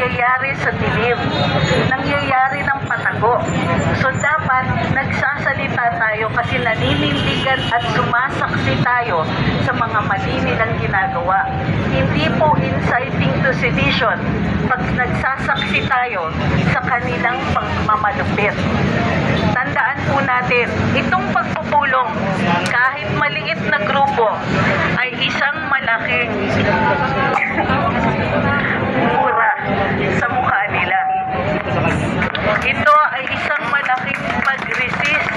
nangyayari sa dilim, nangyayari ng patago. So dapat nagsasalita tayo kasi naninindigan at sumasaksi tayo sa mga mali nilang ginagawa. Hindi po inciting to sedition pag nagsasaksi tayo sa kanilang pagmamalupit. Tandaan po natin, itong pagpupulong kahit maliit na grupo ay isang malaking mura sa mukha nila. Ito ay isang malaking pag-resist.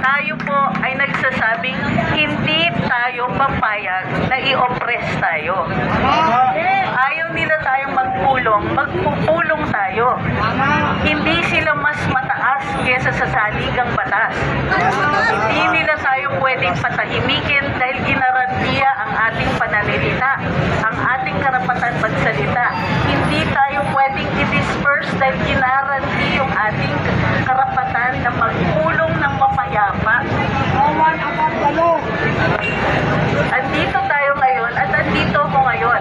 Tayo po ay nagsasabing hindi tayo papayag na i-oppress tayo. Ayaw nila tayong magpulong, magpupulong tayo. Hindi sila mas mataas kaysa sa saligang batas. Hindi nila tayo pwedeng patahimikin dahil ginarantiya ang ating pananalita, ang ating karapatan magsalita. Hindi tayo pwedeng i-disperse dahil ginaranti yung ating karapatan na magpulong ng mapayapa. Andito tayo ngayon at andito ako ngayon.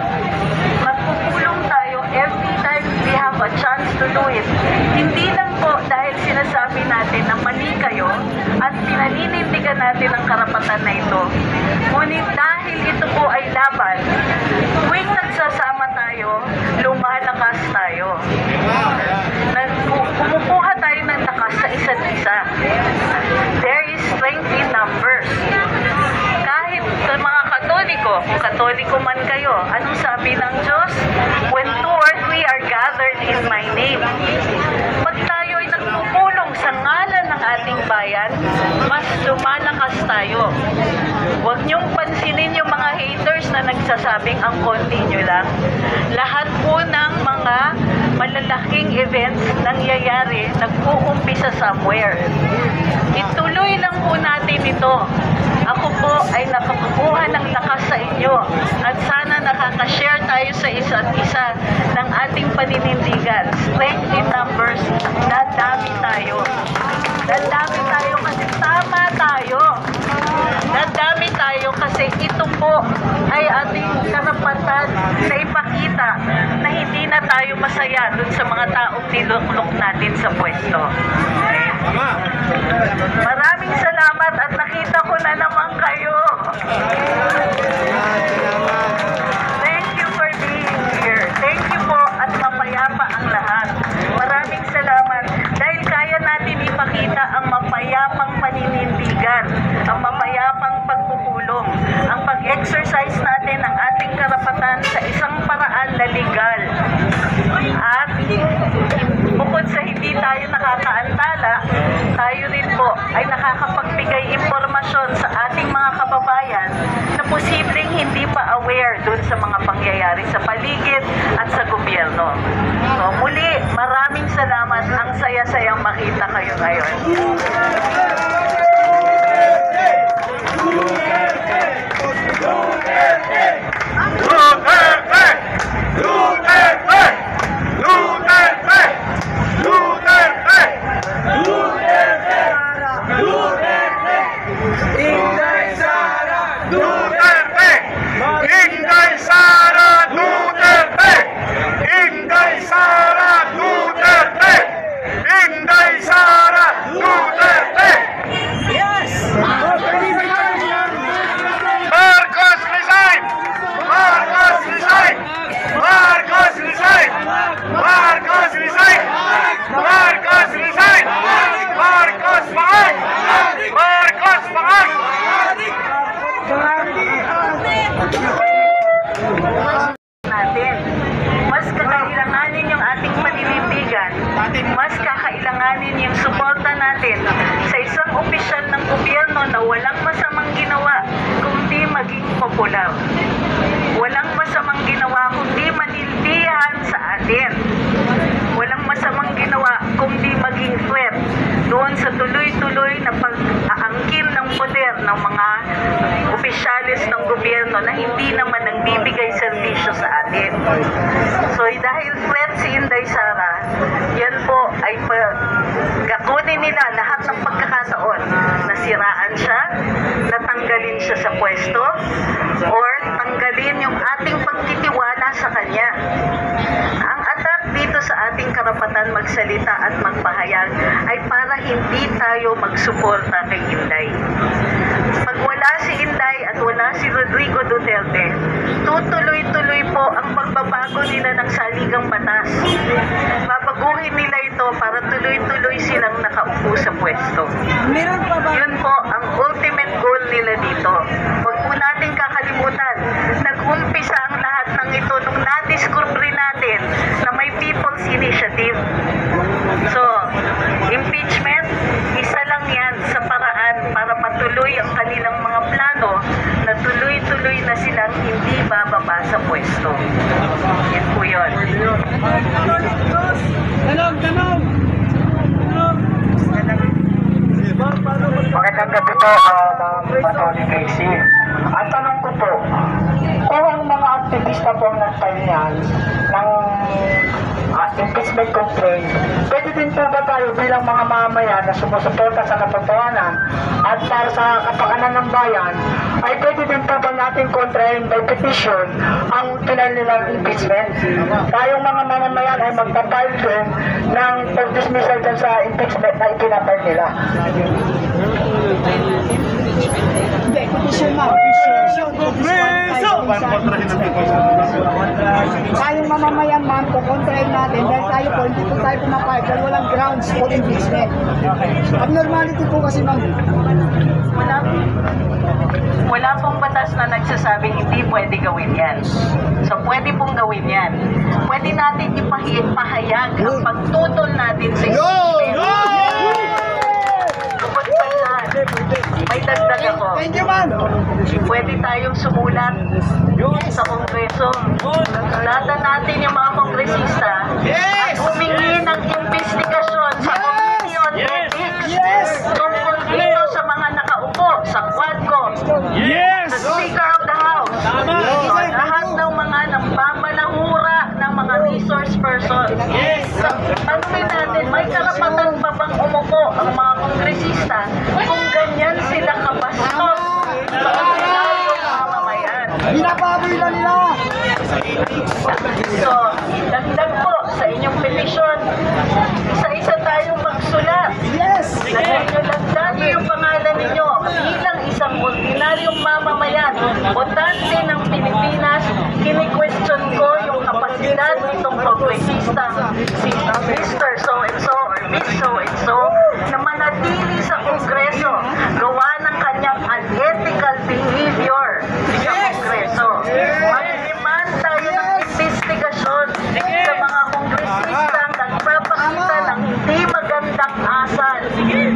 Magpupulong tayo every time we have a chance to do it. Hindi lang po dahil sinasabi natin na mali kayo at pinaninindigan natin ang karapatan na ito. Ngunit dahil ito po ay laban, tuwing nagsasama tayo, lumalakas tayo. Kumukuha tayo ng lakas sa isa't isa. There is strength in numbers. Kahit sa mga Katoliko, kung Katoliko man kayo, anong sabi ng Diyos? When 2 or 3 are gathered in my name. Pag tayo ay nagpupulong sa ngalan ng ating bayan, mas lumalakas tayo. Huwag niyong pansinin yung mga haters na nagsasabing ang konti nyo lang. Lahat po ng mga malalaking events nangyayari, nag-uumpisa somewhere. Ituloy lang po natin ito. Ako po ay nakakuha ng lakas sa inyo at sana nakaka-share tayo sa isa't isa ng ating paninindigan. Strength in numbers, dadami tayo. Dadami tayo kasi tama tayo. Dadami tayo kasi ito po ay ating karapatan na ipakita na hindi na tayo masaya dun sa mga taong niluklok natin sa pwesto. Maraming salamat at nakita ko na naman kayo. Thank you for being here. Thank you po at mapayapa ang lahat. Maraming salamat dahil kaya natin ipakita ang mapayapang paninindigan, ang mapayapang pagpupulong, ang pag-exercise natin ng ating karapatan sa isang paraan na legal. At bukod sa hindi tayo nakakaantala, tayo rin po ay nakakapagbigay impormasyon sa ating mga kababayan na posibleng hindi pa aware dun sa mga pangyayari sa paligid at sa gobyerno. So muli, maraming salamat. Ang saya-sayang makita kayo ngayon. Natin. Mas kakailanganin yung ating paninindigan, mas kakailanganin yung suporta natin sa isang opisyal ng gobyerno na walang masamang ginawa kundi maging popular. Walang masamang ginawa kundi manilbihan sa atin. Walang masamang ginawa kundi maging threat doon sa tuloy-tuloy na pag-aangkin ng poder ng mga opisyalis ng gobyerno na hindi naman nagbibigay serbisyo sa atin. So dahil threat si Inday Sara, yan po ay gakunin nila lahat ng pagkakataon na siraan siya, natanggalin siya sa pwesto, or tanggalin yung ating pagtitiwala sa kanya. At magsalita at magpahayag ay para hindi tayo magsuporta kay Inday. Pag wala si Inday at wala si Rodrigo Duterte, tutuloy-tuloy po ang pagbabago nila ng saligang batas. Babaguhin nila ito para tuloy-tuloy silang nakaupo sa pwesto. Meron pa ba? Yun po ang ultimate goal nila dito. Huwag po natin kakalimutan, nag-umpisa ang lahat ng ito nung na-discover natin na may People's Initiative. So, impeachment, isa lang yan sa paraan para patuloy ang kanilang mga plano na tuloy-tuloy na silang hindi bababa sa pwesto. Yan po yun. Tanong! Magandang gabi po, Ma'am Tony Casey. Ang tanong ko po, kung ang mga aktivista po ang nagtanyan ng impeachment complaint, pwede din po ba tayo bilang mga mamamayan na sumusuporta sa katotohanan at para sa kapakanan ng bayan, ay pwede din po ba natin kontrahin by petition ang pinal nilang impeachment? Tayong mga mamamayan ay magpapile din ng dismissal dyan sa impeachment na ipinapile nila. Hindi, petition ma'am. Tayong mamamayan ma'am, kukontrahin natin dahil tayo po, hindi po tayo pumapayag dahil walang grounds for impeachment. Abnormality po kasi ma'am. Wala pong batas na nagsasabing hindi pwede gawin yan. So, pwede pong gawin yan. Pwede natin ipahayag ang pagtutol natin sa impeachment. Bukod pa dyan, may dagdag ako. Thank you ma'am. Pwede tayong sumulat sa Kongreso. Data natin yung mga kongresista at humingi ng investigasyon sa Committee on Ethics tungkol dito sa mga nakaupo sa Quadcom, sa Speaker of the House, sa lahat ng mga nagmamalahura ng mga resource persons. Tanungin natin, may karapatan pa bang umupo ang mga kongresista kung ganyan sila kabastos sa ordinaryong mamamayan? Binababoy na nila. So, dagdag po sa inyong petisyon, isa-isa tayong magsulat. Yes. Dagdag niyo yung pangalan ninyo bilang isang ordinaryong mamamayan, botante ng Pilipinas. Kini-question ko yung kapasidad nitong progresista, si Mr. So-and-so or Miss So-and-so, na manatili sa Kongreso, gawa ng kanyang unethical behavior sa Kongreso. Mag-demand tayo ng investigasyon sa mga kongresistang nagpapakita ng hindi magandang asal,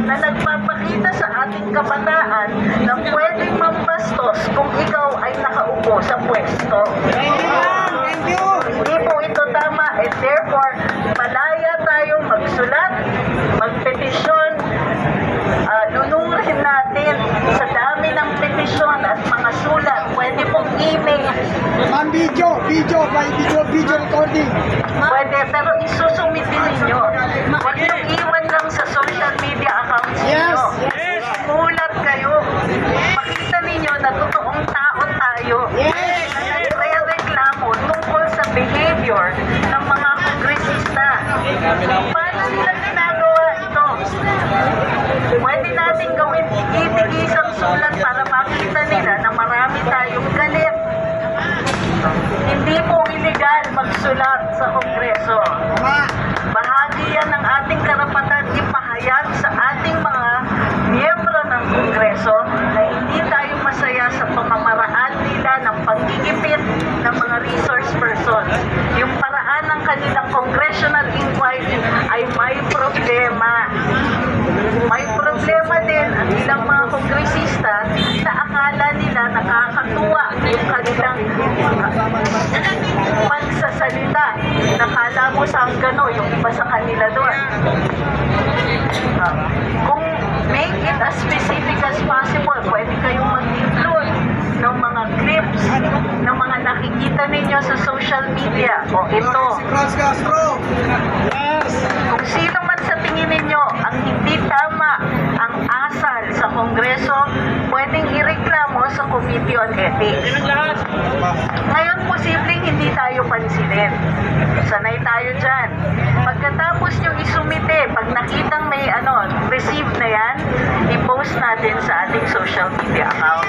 na nagpapakita sa ating kabataan na pwedeng mambastos kung ikaw ay nakaupo sa pwesto. Thank you. Hindi po ito tama, and therefore, malaya tayong magsulat, magpetisyon, lunurin natin sa dami ng petisyon at mga sulat. Pwede pong email. Ma'am, video recording. Pwede, pero isusumitin ninyo. Huwag niyong iwan lang sa social media accounts ninyo. Yes. Mulat kayo. Pakita ninyo na totoong tao tayo. Yes. Nagre-reklamo tungkol sa behavior ng mga kongresista. Paano nila ginagawa ito? Pwede natin gawin itig-isang sulat para makita nila na marami tayong galit. Hindi po illegal magsulat sa Kongreso. Bahagi yan ng ating karapatan ipahayag sa ating mga miyembro ng Kongreso na hindi tayo masaya sa pamamaraan nila ng panggigipit ng mga resource persons. Yung paraan ng kanilang congressional inquiry ay may problema. May problema din ang ilang mga kongresista na akala nila nakakatuwa yung kanilang pagsasalita. Nakala mo sa gano yung iba sa kanila doon. Kung make it as specific as possible, pwede kayong mag-include ng mga clips ng mga nakikita ninyo sa social media. O ito, kung sino man sa tingin ninyo ang hindi tama ang asal sa Kongreso, pwedeng ireklamo sa Committee on Ethics. Ngayon, posibleng hindi tayo pansinin. Sanay tayo dyan. Pagkatapos nyo pag nakitang may receive na yan, i-post natin sa ating social media account.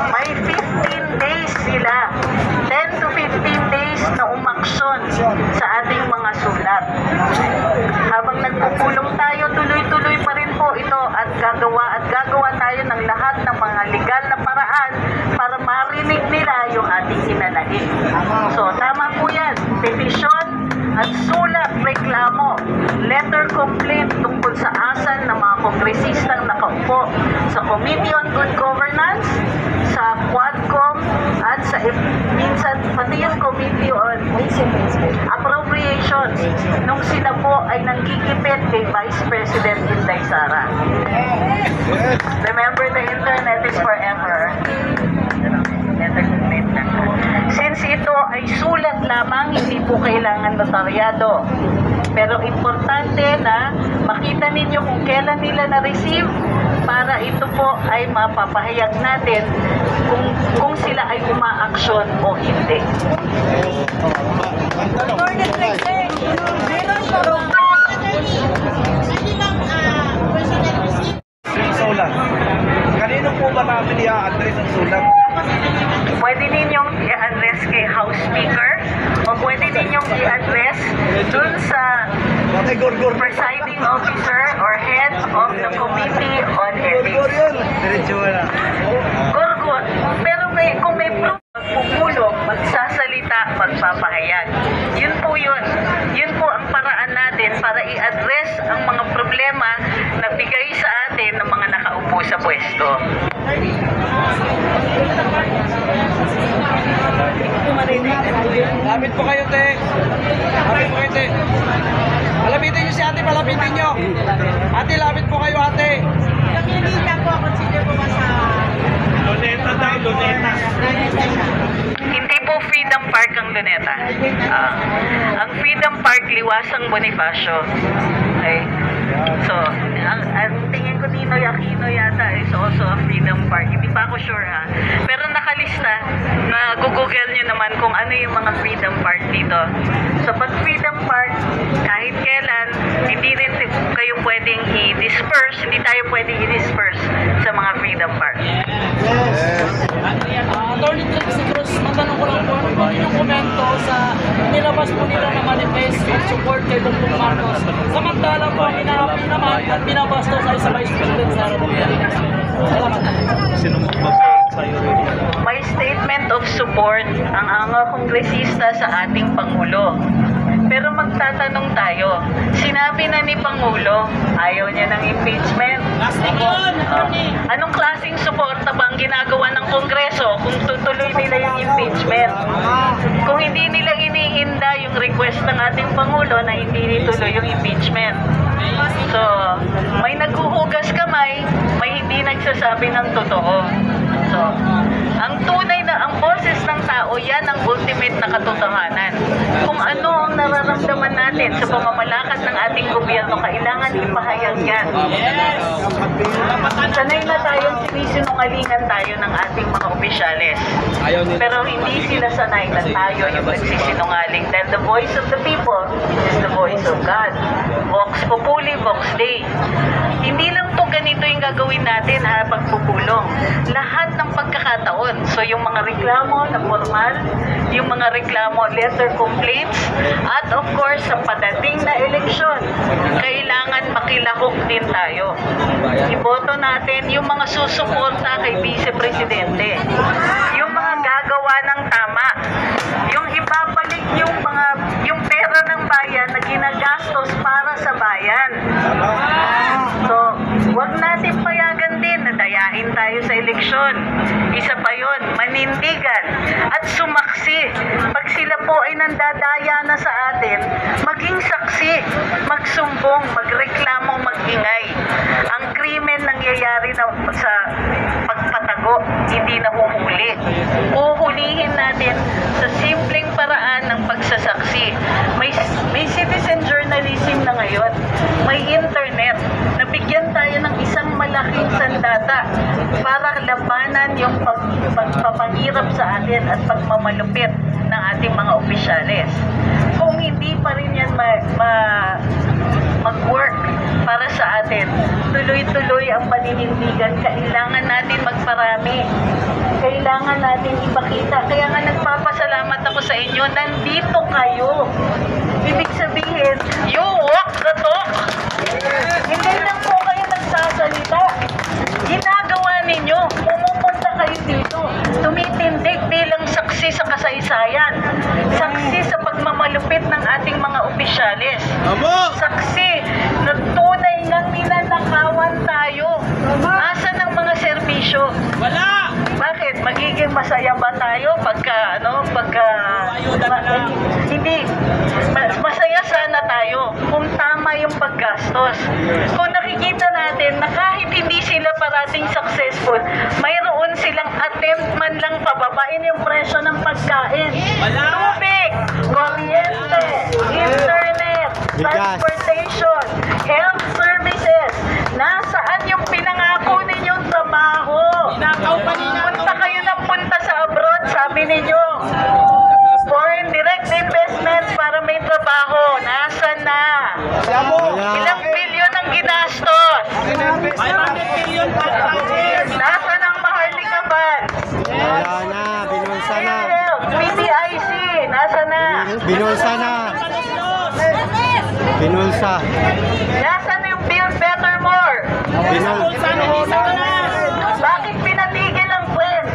May 15 days sila, 10 to 15 days na umaksyon sa ating mga sulat. Habang nagpupulong tayo, tuloy-tuloy pa rin po ito at gagawa tayo ng lahat ng mga legal na paraan para marinig nila yung ating hinanaing. So, tama po yan. Petisyon at sulat, reklamo, letter complaint tungkol sa asal ng mga kongresistang nakaupo sa Committee on Good Governance, sa Quadcom, at sa minsan pati yung Committee on Appropriations nung sila po ay nanggigipit kay Vice President Inday Sara. Remember, the internet is forever. Since ito ay sulat lamang, hindi po kailangan notaryado. Pero importante na makita ninyo kung kailan nila na-receive para ito po ay mapapahayag natin kung sila ay umaaksyon o hindi. Sulat. Kanino po ba namin i-address ang sulat? Pwede ninyong i-address kay House Speaker o pwede ninyong i-address dun sa presiding officer or head of the Committee on Ethics. Diretso na. Gorgot. Pero kung may pupulong, magsasalita, magpapahayag. Yun po yun. Yun po ang paraan natin para i-address ang mga problema na bigay sa atin ng mga nakaupo sa pwesto. Lapit po kayo, te. Lapit po kayo, te. Malapitin nyo si ate, malapitin nyo. Ate, lapit po kayo, ate. Nakikita po ako sino po sa Luneta daw, luneta. Hindi po Freedom Park ang Luneta. Ang Freedom Park, Liwasang Bonifacio. Okay. So, ang tingin ko Ninoy Aquino yata is also a Freedom Park. Hindi pa ako sure ha. Pero nakalista, na google nyo naman kung ano yung mga Freedom Park dito. So, pag Freedom Park, kahit kailan, hindi rin kayo pwedeng i-disperse, hindi tayo pwedeng i-disperse sa mga Freedom Park. Attorney Trixie Cruz, matanong ko lang po, ano po yung komento sa nilabas po nila na manifest at support kay Dr. Marcos. Samantalang po, hinahapi naman at binabastos ay sa Vice President Sara Duterte. Salamat. Sino mag-vote sa'yo rin? May statement of support ang mga kongresista sa ating Pangulo. Pero magtatanong tayo, sinabi na ni Pangulo, ayaw niya ng impeachment. Anong klaseng suporta ba ang ginagawa ng Kongreso kung tutuloy nila yung impeachment? Kung hindi nila iniinda yung request ng ating Pangulo na hindi ituloy yung impeachment. So, may naghuhugas kamay, may hindi nagsasabi ng totoo. So, ang tunay na, ang boses ng tao, yan ang ultimate na katotohanan. Kung ano ang nararamdaman natin sa pamamalakad ng ating gobyerno, kailangan ipahayag yan. Sanay na tayong sinisinungalingan tayo ng ating mga opisyales. Pero hindi sila sanay na tayo yung nagsisinungaling. Then the voice of the people is the voice of God. Vox Populi, Vox Dei. Hindi lang po ganito yung gagawin natin ha, pagpupulong. Lahat ng pagkakataon. So yung mga reklamo na formal, yung mga reklamo, letter complaints, at of course sa padating na eleksyon, kailangan makilahok din tayo. Iboto natin yung mga susuporta kay Vice Presidente. Yung mga gagawa ng tama. Yung ibabalik yung pera ng bayan na ginagastos para sa bayan. So, wag natin payagan din na dayain tayo sa eleksyon. Isa pa yun, manindigan at sumaksi. Pag sila po ay nandadaya na sa atin, maging saksi, magsumbong, magreklamo, magingay. Ang krimen nangyayari na sa pagpatago, hindi nahuhuli. Uhulihin natin sa simpleng paraan ng pagsasaksi. May citizen journalism na ngayon. May internet. Nabigyan tayo ng isang malaking sandata para labanan yung pagpapahirap sa atin at pagmamalupit ng ating mga opisyales. Kung hindi pa rin yan ipakita. Kaya nga nagpapasalamat ako sa inyo. Nandito kayo. Ibig sabihin, you walk the talk. Hindi lang po kayo nagsasalita. Ginagawa ninyo. Pumupunta kayo dito. Tumitindig bilang saksi sa kasaysayan. Saksi sa pagmamalupit ng ating mga opisyalis. Saksi na tunay ngang ninanakawan tayo. Asan ang mga serbisyo? Wala! Bakit? Magiging masaya ba tayo hindi. Masaya sana tayo kung tama yung paggastos. Kung nakikita natin na kahit hindi sila parating successful, mayroon silang attempt man lang pababain yung presyo ng pagkain. Tubig, kuryente, internet, transportation, health services. Nasaan yung pinangako ninyong trabaho? Punta kayo ng punta sa abroad, sabi ninyo. Foreign direct investments para may trabaho. Nasaan na? Ilang bilyon ang ginastos? 500 billion Nasaan ang Maharlika Ban? Wala na, binulsa na. PBIC, nasaan na? Binulsa na. Binulsa. Nasaan yung Build Better More? Binulsa. Bakit pinatigil ang friend?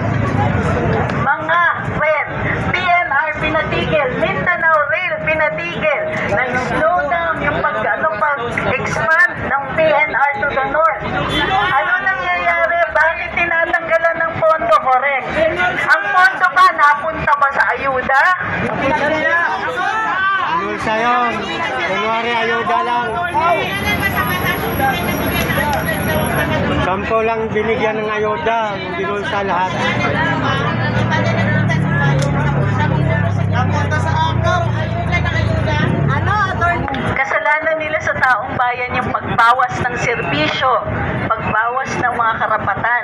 Mga friend, PNR pinatigil, Mindanao Rail pinatigil, nag-slow down yung pag-expand ng PNR to the north. Ano nangyayari? Bakit tinatanggalan ng pondo? Correct. Ang pondo ba napunta ba sa ayuda? Binulsa yun. Kunwari ayuda lang. Sampo lang binigyan ng ayuda. Binulsa lahat. Kasalanan nila sa taong bayan yung pagbawas ng serbisyo, pagbawas ng mga karapatan.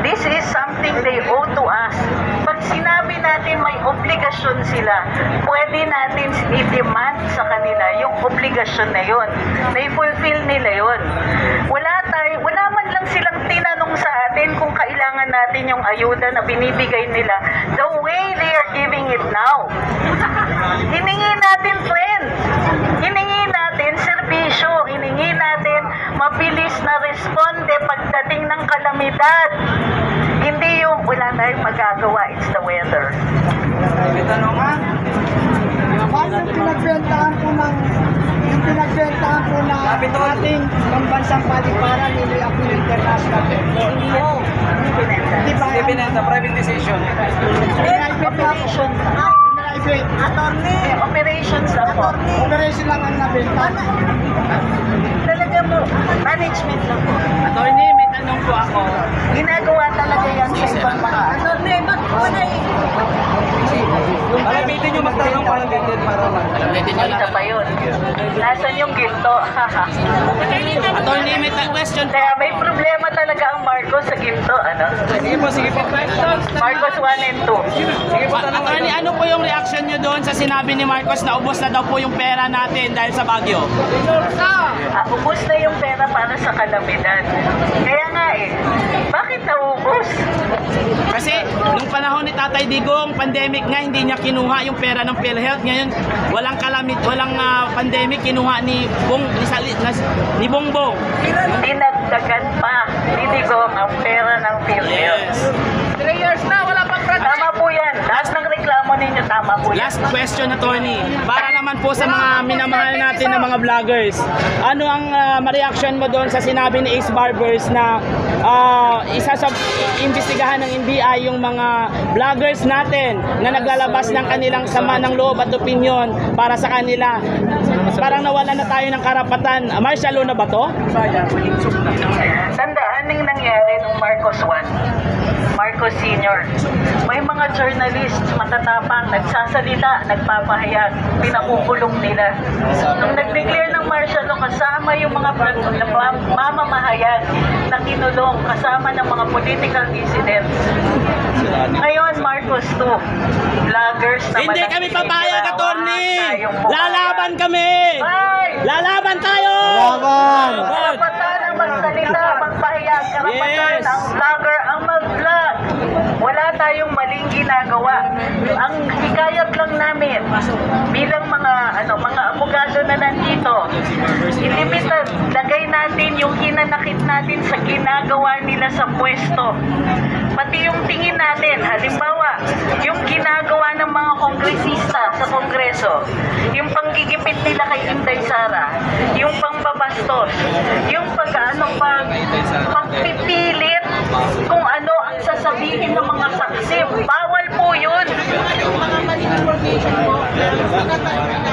This is something they owe to us. Pag sinabi natin may obligasyon sila, pwede natin i-demand sa kanila yung obligasyon na yun. May fulfill nila yun. Wala man lang silang tinanong sa atin kung kailangan natin yung ayuda na binibigay nila the way they are giving it now. Hiningi natin, friend. Hiningi natin serbisyo. Hiningi natin mabilis na responde pagdating ng kalamidad. Hindi yung wala tayong magagawa, it's the weather. Bakit pinagbentahan po ng ating pambansang paliparan nila ako ng international airport? Di ba? privatization. Operation. Operations lang po. Operation lang ang nabenta. Talaga mo, management lang po. Attorney, may tanong po ako. Ginagawa talaga yan sa ibang mga Palapitin nyo magtanong palapitin para Isa pa yun. Nasaan yung ginto? Attorney, may question po. Kaya may problema talaga ang Marcos sa ginto. Ano? Sige po. Marcos 1 and 2. Attorney, ano po yung reaction nyo doon sa sinabi ni Marcos na ubos na daw po yung pera natin dahil sa Baguio? Ubus na yung pera para sa kalamidad. Kaya nga bakit naubos? Kasi nung panahon ni Tatay Digong, pandemic nga, hindi niya kinuha yung pera ng PhilHealth. Ngayon, walang pandemic, kinuha ni Bongbong. Dinagdagan pa ni Digong ang pera ng PhilHealth. 3 years na, wala pang Tama po yan. Lahat ng reklamo ninyo, tama po yan. Last question, attorney. Para naman po sa mga minamahal natin na mga vloggers, ano ang ma-reaction mo doon sa sinabi ni Ace Barbers na isa sa imbestigahan ng NBI yung mga vloggers natin na naglalabas ng kanilang sama ng loob at opinion para sa kanila? Parang nawala na tayo ng karapatan. Martial law na ba to? Tandaan yung nangyari nung Marcos 1. Marcos Sr. May mga journalists matatapang, nagsasalita, nagpapahayag, pinakukulong nila. Nung nag-declare ng martial law, kasama yung mga mamamahayag na kinulong, kasama ng mga political dissidents. Ngayon, Marcos 2, vloggers na Hindi kami papayag, attorney! Lalaban ka! kami! Ay! Lalaban tayo! Laban! Karapatan ang magsalita, magpahayag, karapatan ang vlogger ang mag-vlog. Wala wala tayong maling ginagawa. Ang hikayat lang namin bilang mga abogado na nandito, ilimitan, lagay natin yung hinanakit natin sa ginagawa nila sa pwesto. Pati yung tingin natin, halimbawa, yung ginagawa ng mga kongresista sa kongreso, yung panggigipit nila kay Inday Sara, yung pangbabastos, yung pagpipilit kung ano ang sasabihin ng mga saksi. Bawal po yun. Yung mga maling information po, meron na tayo na